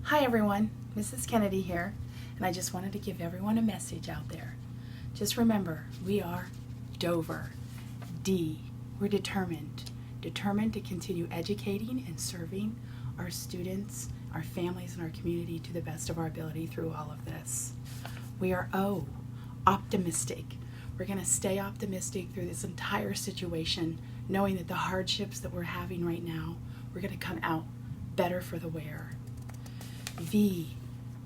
Hi everyone, Mrs. Kennedy here, and I just wanted to give everyone a message out there. Just remember, we are Dover. D, we're determined to continue educating and serving our students, our families, and our community to the best of our ability through all of this. We are O, optimistic. We're going to stay optimistic through this entire situation, knowing that the hardships that we're having right now, we're going to come out better for the wear. V,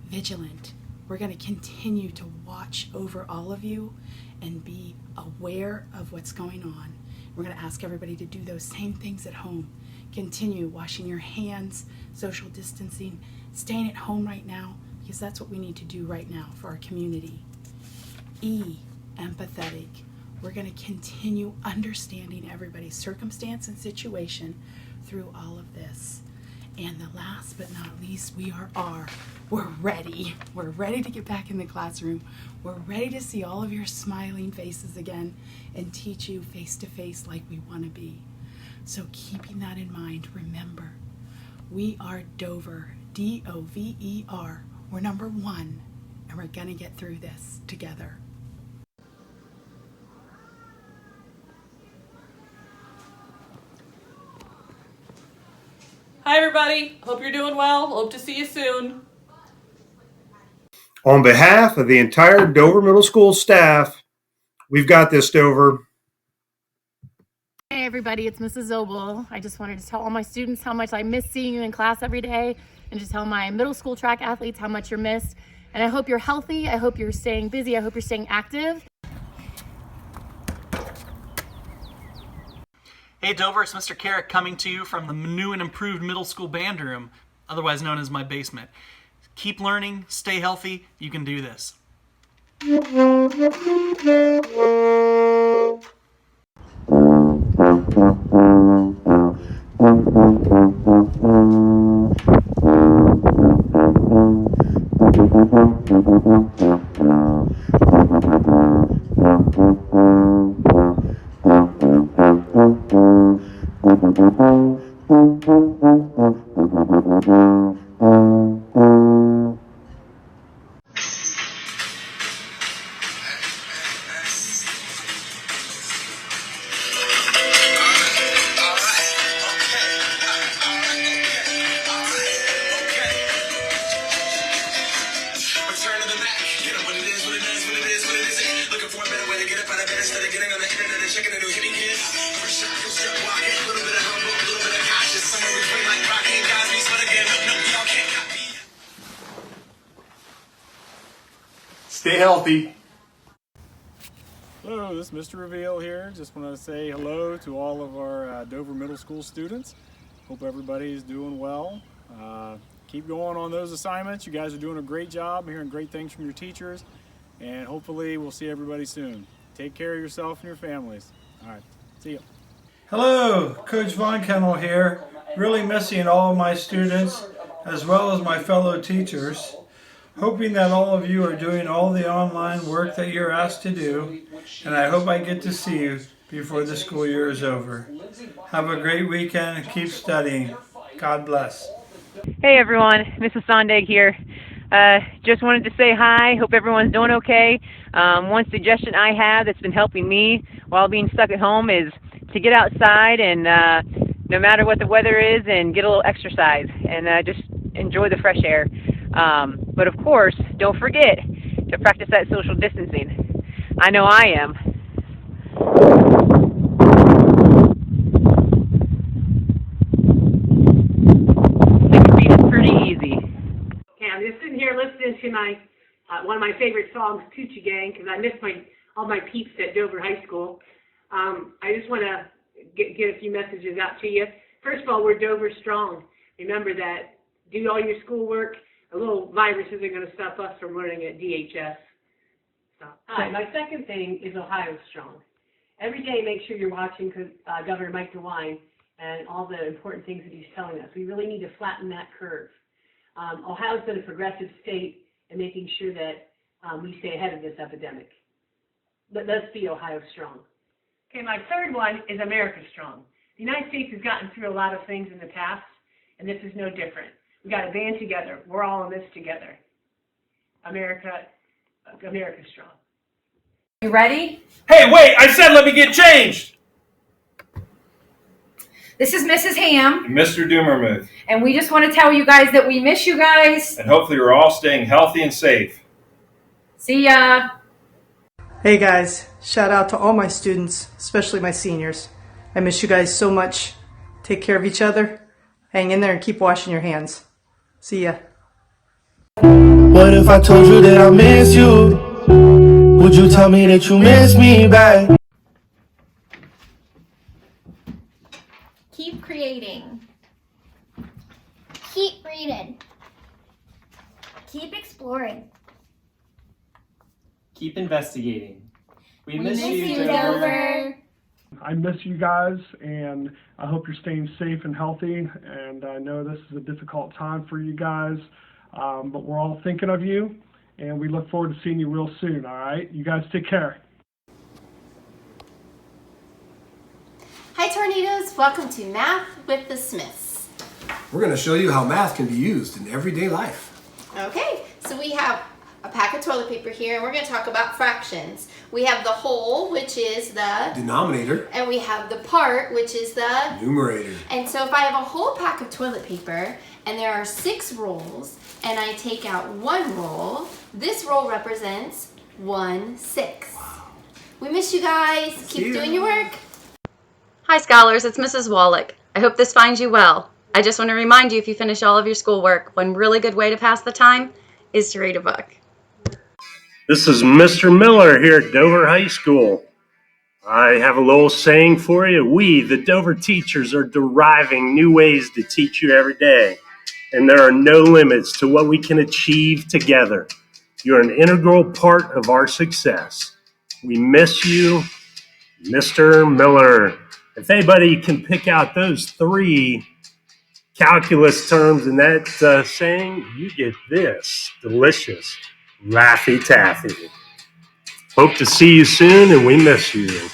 vigilant. We're going to continue to watch over all of you and be aware of what's going on. We're going to ask everybody to do those same things at home. Continue washing your hands, social distancing, staying at home right now, because that's what we need to do right now for our community. E, empathetic. We're going to continue understanding everybody's circumstance and situation through all of this. And the last but not least, we are R. We're ready. We're ready to get back in the classroom. We're ready to see all of your smiling faces again and teach you face to face like we want to be. So keeping that in mind, remember, we are Dover, D-O-V-E-R. We're number one, and we're going to get through this together. Hi everybody, hope you're doing well. Hope to see you soon. On behalf of the entire Dover Middle School staff, we've got this, Dover. Hey everybody, it's Mrs. Zobel. I just wanted to tell all my students how much I miss seeing you in class every day, and to tell my middle school track athletes how much you're missed. And I hope you're healthy, I hope you're staying busy, I hope you're staying active. Hey Dover, it's Mr. Carrick coming to you from the new and improved middle school band room, otherwise known as my basement. Keep learning, stay healthy, you can do this. Stay healthy. Hello, this is Mr. Reveal here. Just want to say hello to all of our Dover Middle School students. Hope everybody's doing well. Keep going on those assignments. You guys are doing a great job. I'm hearing great things from your teachers. And hopefully we'll see everybody soon. Take care of yourself and your families. All right, see you. Hello, Coach Von Kennel here. Really missing all of my students as well as my fellow teachers. Hoping that all of you are doing all the online work that you're asked to do, and I hope I get to see you before the school year is over. Have a great weekend and keep studying. God bless. Hey everyone, Mrs. Sondag here. Just wanted to say hi. Hope everyone's doing okay. One suggestion I have that's been helping me while being stuck at home is to get outside and no matter what the weather is, and get a little exercise and just enjoy the fresh air. But of course, don't forget to practice that social distancing. I know I am. It can be pretty easy. Okay, I'm just sitting here listening to my one of my favorite songs, Coochie Gang, because I miss all my peeps at Dover High School. I just want to get a few messages out to you. First of all, we're Dover strong. Remember that. Do all your schoolwork. A little virus isn't going to stop us from learning at DHS. So, hi, my second thing is Ohio strong. Every day, make sure you're watching Governor Mike DeWine and all the important things that he's telling us. We really need to flatten that curve. Ohio's been a progressive state in making sure that we stay ahead of this epidemic. But let's be Ohio strong. Okay, my third one is America strong. The United States has gotten through a lot of things in the past, and this is no different. We got to band together. We're all in this together. America's strong. You ready? Hey, wait! I said let me get changed! This is Mrs. Ham, Mr. Doomermuth, and we just want to tell you guys that we miss you guys. and hopefully you're all staying healthy and safe. See ya. Hey guys, shout out to all my students, especially my seniors. I miss you guys so much. Take care of each other. Hang in there and keep washing your hands. See ya. What if I told you that I miss you? Would you tell me that you miss me back? Keep creating. Keep reading. Keep exploring. Keep investigating. We miss you, Dover. I miss you guys, and I hope you're staying safe and healthy. And I know this is a difficult time for you guys, but we're all thinking of you, and we look forward to seeing you real soon, all right? You guys take care. Hi Tornadoes, welcome to Math with the Smiths. We're going to show you how math can be used in everyday life. Okay, so we have a pack of toilet paper here, and we're going to talk about fractions. We have the whole, which is the denominator, and we have the part, which is the numerator. And so if I have a whole pack of toilet paper, and there are 6 rolls, and I take out 1 roll, this roll represents 1/6. Wow. We miss you guys. Keep doing your work. Hi scholars, it's Mrs. Wallach. I hope this finds you well. I just want to remind you, if you finish all of your schoolwork, one really good way to pass the time is to read a book. This is Mr. Miller here at Dover High School. I have a little saying for you. We, the Dover teachers, are deriving new ways to teach you every day, and there are no limits to what we can achieve together. You're an integral part of our success. We miss you, Mr. Miller. If anybody can pick out those 3 calculus terms in that saying, you get this delicious Laffy Taffy. Hope to see you soon, and we miss you.